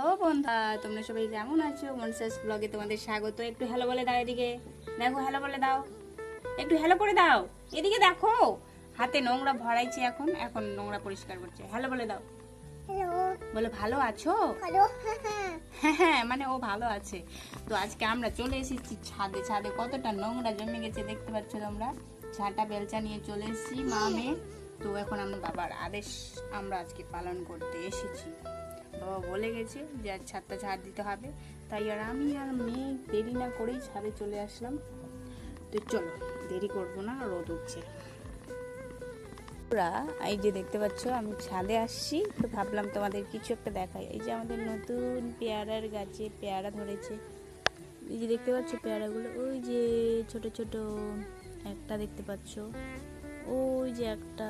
ও বন্ধুরা, তোমরা সবাই কেমন আছো? মনসাস ব্লগে তোমাদের স্বাগত। একটু হ্যালো বলে দাও, এদিকে দেখো, হ্যালো বলে দাও, একটু হ্যালো করে দাও, এদিকে দেখো, হাতে নোংরা ভরাইছে, এখন এখন নোংরা পরিষ্কার করছে। হ্যালো বলে দাও। হ্যালো, বলে ভালো আছো? হ্যালো। হ্যাঁ হ্যাঁ, মানে ও ভালো আছে। তো আজকে আমরা চলে এসেছি ছাদে। ছাদে কতটা নোংরা জমে গেছে দেখতে পাচ্ছ তোমরা। ঝাঁটা বেলচা নিয়ে চলে এসেছি মা মেয়ে। তো এখন আমার বাবার আদেশ আমরা আজকে পালন করতে এসেছি। বাবা বলে গেছে যে আজ ছাদটা ঝাড় দিতে হবে, তাই আর আমি আর মেয়ে দেরি না করেই ছাদে চলে আসলাম। তো চলো, দেরি করবো না, রোদ উঠছে। এই যে দেখতে পাচ্ছ আমি ছাদে আসছি, তো ভাবলাম তোমাদের কিছু একটা দেখাই। এই যে আমাদের নতুন পেয়ারার গাছে পেয়ারা ধরেছে। এই যে দেখতে পাচ্ছ পেয়ারাগুলো, ওই যে ছোট ছোট একটা দেখতে পাচ্ছ, ওই যে একটা,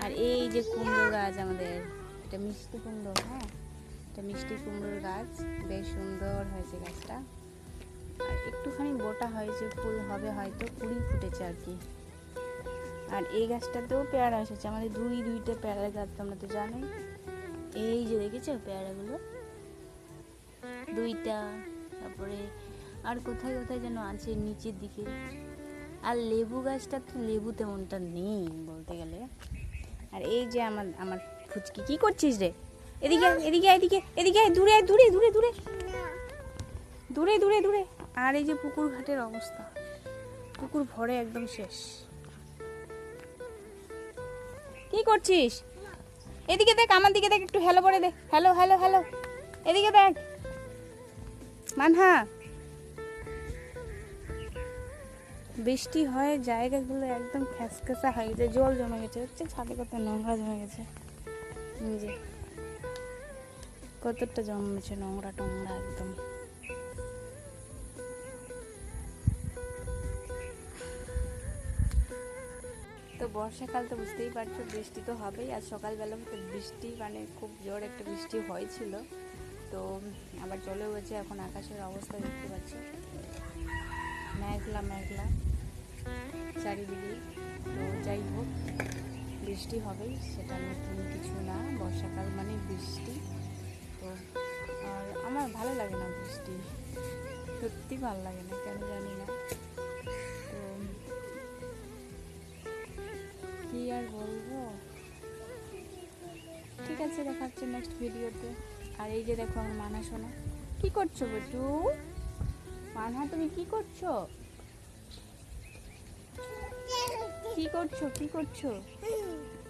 আর এই যে কুমড়ো গাছ আমাদের, এটা মিষ্টি কুমড়ো। হ্যাঁ, এটা মিষ্টি কুমড়োর গাছ, বেশ সুন্দর হয়েছে গাছটা। আর একটুখানি মোটা হয়েছে, ফুল হবে হয়তো, কুড়ি ফুটেছে আর কি। আর এই গাছটাতেও পেয়ারা এসেছে, আমাদের দুইটা পেয়ারার গাছ, তোমরা তো জানোই। এই যে দেখেছো পেয়ারাগুলো, দুইটা। তারপরে আর কোথায় কোথায় যেন আছে নিচের দিকে। আর লেবু গাছটা তো লেবু তেমনটা নেই বলতে গেলে। আর এই যে আমার আমার ফুচকি, কি করছিস রে? এদিকে এদিকে এদিকে এদিকে, দূরে দূরে দূরে দূরে দূরে দূরে দূরে। আর এই যে পুকুর ঘাটের অবস্থা, পুকুর ভরে একদম শেষ। কি করছিস? এদিকে দেখ, আমার দিকে দেখ, একটু হ্যালো বলে দে। হ্যালো হ্যালো হ্যালো, এদিকে দেখ মানহা। বৃষ্টি হয় জায়গাগুলো একদম খ্যাসখ্যাসা হয়ে গেছে, জল জমে গেছে। হচ্ছে ছাদে কত নোংরা জমে গেছে, যে কতটা জমেছে নোংরা টোংরা একদম। তো বর্ষাকাল তো বুঝতেই পারছো, বৃষ্টি তো হবেই। আর সকালবেলা তো বৃষ্টি, মানে খুব জোর একটা বৃষ্টি হয়েছিল, তো আবার চলে গেছে। এখন আকাশের অবস্থা দেখতে পাচ্ছ, মেঘলা মেঘলা চারিদিকে। তো যাই হোক, বৃষ্টি হবেই, সেটা নতুন কিছু না। বর্ষাকাল মানে বৃষ্টি। তো আর আমার ভালো লাগে না বৃষ্টি, সত্যি ভালো লাগে না, কেন জানি না। তো কি আর বলবো, ঠিক আছে, দেখা হচ্ছে নেক্সট ভিডিওতে। আর এই যে দেখো আমার মানা শোনা, কি করছো বেটু? মানহা তুমি কি করছো? কি করছো কি করছো?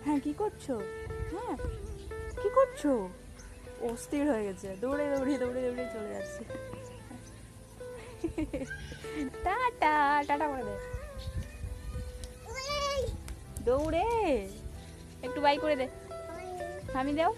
হ্যাঁ কি করছো? হ্যাঁ কি করছো? অস্থির হয়ে গেছে, দৌড়ে দৌড়ে দৌড়ে দৌড়ে চলে যাচ্ছে। টাটা টাটা করে দে, দৌড়ে একটু বাই করে দে, আমি দাও।